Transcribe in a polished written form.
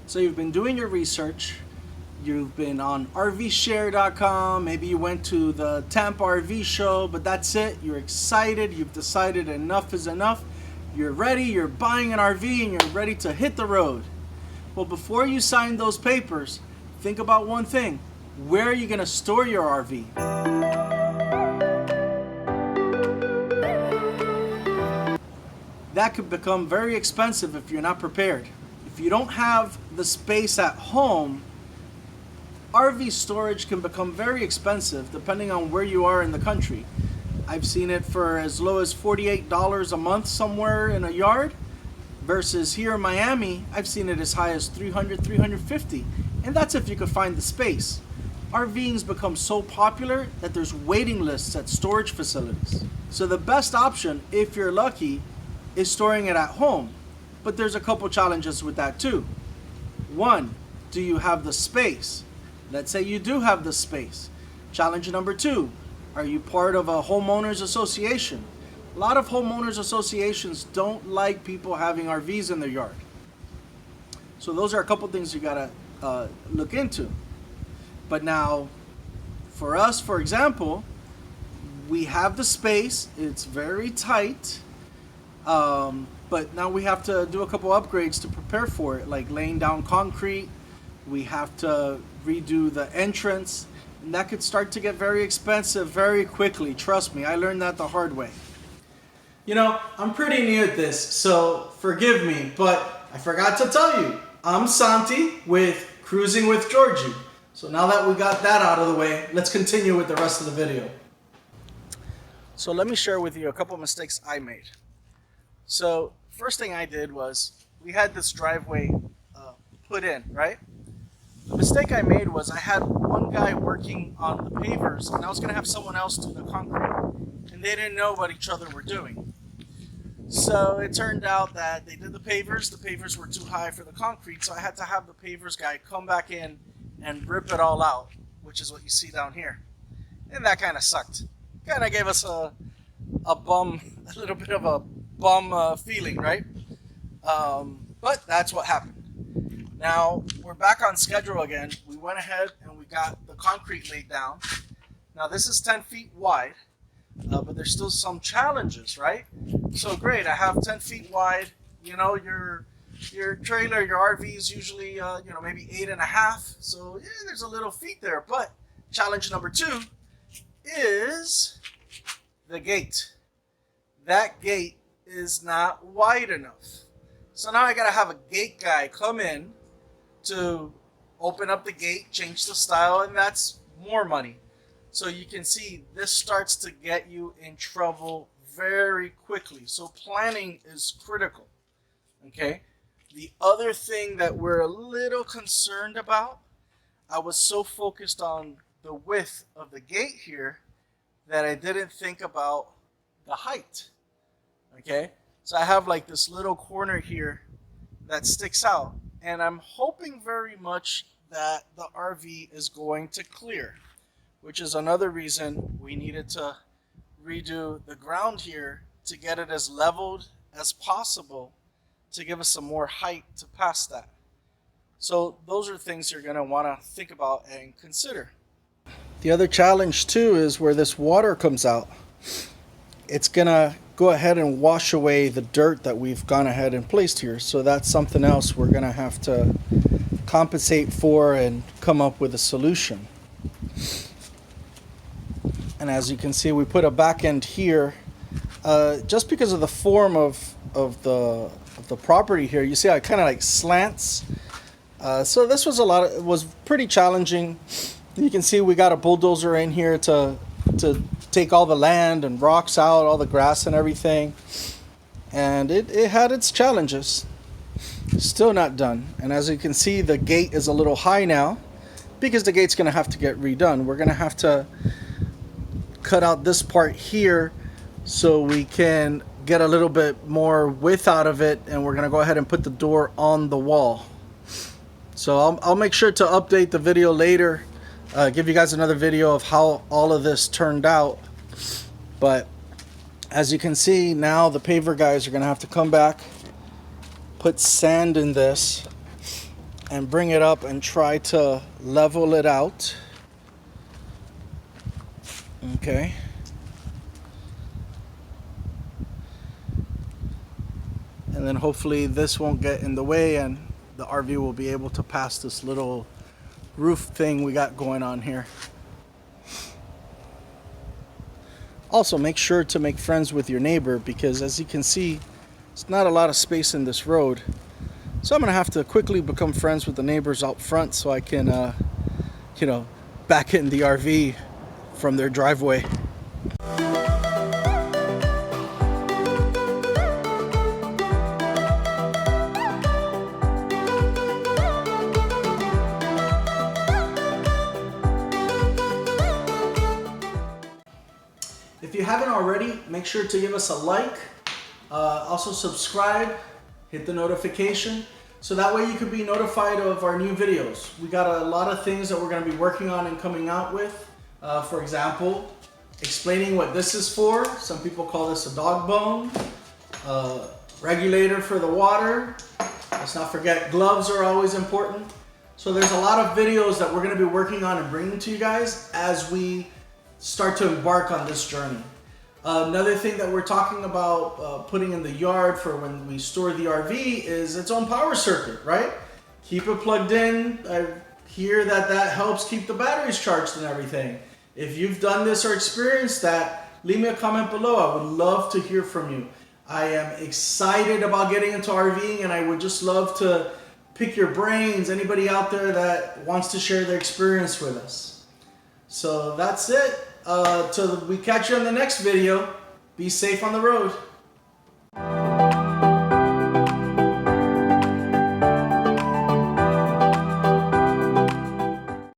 So you've been doing your research, you've been on RVshare.com, maybe you went to the Tampa RV show, but that's it. You're excited, you've decided enough is enough. You're ready, you're buying an RV and you're ready to hit the road. Well, before you sign those papers, think about one thing. Where are you going to store your RV? That could become very expensive if you're not prepared. If you don't have the space at home, RV storage can become very expensive depending on where you are in the country. I've seen it for as low as $48 a month somewhere in a yard, versus here in Miami, I've seen it as high as $300, $350, and that's if you could find the space. RVing's become so popular that there's waiting lists at storage facilities. So the best option, if you're lucky, is storing it at home. But there's a couple challenges with that too. One, do you have the space? Let's say you do have the space. Challenge number two, are you part of a homeowners association? A lot of homeowners associations don't like people having RVs in their yard. So those are a couple things you gotta look into. But now, for us, for example, we have the space, it's very tight, but now we have to do a couple upgrades to prepare for it, like laying down concrete. We have to redo the entrance, and that could start to get very expensive very quickly. Trust me, I learned that the hard way. You know, I'm pretty new at this, so forgive me, but I forgot to tell you, I'm Santi with Cruising with Georgie. So now that we got that out of the way, let's continue with the rest of the video. So let me share with you a couple mistakes I made. So first thing I did was, we had this driveway put in, right? The mistake I made was I had one guy working on the pavers and I was going to have someone else do the concrete, and they didn't know what each other were doing. So it turned out that they did the pavers were too high for the concrete, so I had to have the pavers guy come back in and rip it all out, which is what you see down here. And that kind of sucked. Kind of gave us a little bit of a bum feeling, right? But that's what happened. Now we're back on schedule again. We went ahead and we got the concrete laid down. Now this is 10 feet wide, but there's still some challenges, right? So great, I have 10 feet wide. You know, your trailer, your RV is usually, maybe 8.5. So yeah, there's a little feet there. But challenge number two is the gate. That gate is not wide enough. So now I gotta have a gate guy come in to open up the gate, change the style, and that's more money. So you can see this starts to get you in trouble very quickly. So planning is critical, okay? The other thing that we're a little concerned about, I was so focused on the width of the gate here that I didn't think about the height, okay? So I have like this little corner here that sticks out, and I'm hoping very much that the RV is going to clear, which is another reason we needed to redo the ground here to get it as leveled as possible to give us some more height to pass that. So those are things you're going to want to think about and consider. The other challenge too is where this water comes out. It's going to go ahead and wash away the dirt that we've gone ahead and placed here. So that's something else we're going to have to compensate for and come up with a solution. And as you can see, we put a back end here just because of the form of the property here. You see how it kind of like slants. So this was pretty challenging. You can see we got a bulldozer in here to take all the land and rocks out, all the grass and everything. And it had its challenges. Still not done. And as you can see, the gate is a little high now because the gate's going to have to get redone. We're going to have to cut out this part here so we can get a little bit more width out of it, and we're going to go ahead and put the door on the wall. So I'll make sure to update the video later, give you guys another video of how all of this turned out. But as you can see, now the paver guys are going to have to come back, put sand in this, and bring it up and try to level it out. Okay. And then hopefully this won't get in the way and the RV will be able to pass this little roof thing we got going on here. Also, make sure to make friends with your neighbor, because as you can see, it's not a lot of space in this road. So I'm gonna have to quickly become friends with the neighbors out front so I can, back in the RV from their driveway. If you haven't already, make sure to give us a like. Also subscribe, hit the notification, so that way you can be notified of our new videos. We got a lot of things that we're going to be working on and coming out with. For example, explaining what this is for. Some people call this a dog bone. Regulator for the water. Let's not forget gloves are always important. So there's a lot of videos that we're going to be working on and bringing to you guys as we start to embark on this journey. Another thing that we're talking about putting in the yard for when we store the RV is its own power circuit, right? Keep it plugged in. I hear that that helps keep the batteries charged and everything. If you've done this or experienced that, leave me a comment below. I would love to hear from you. I am excited about getting into RVing, and I would just love to pick your brains. Anybody out there that wants to share their experience with us. So that's it. Till we catch you on the next video. Be safe on the road.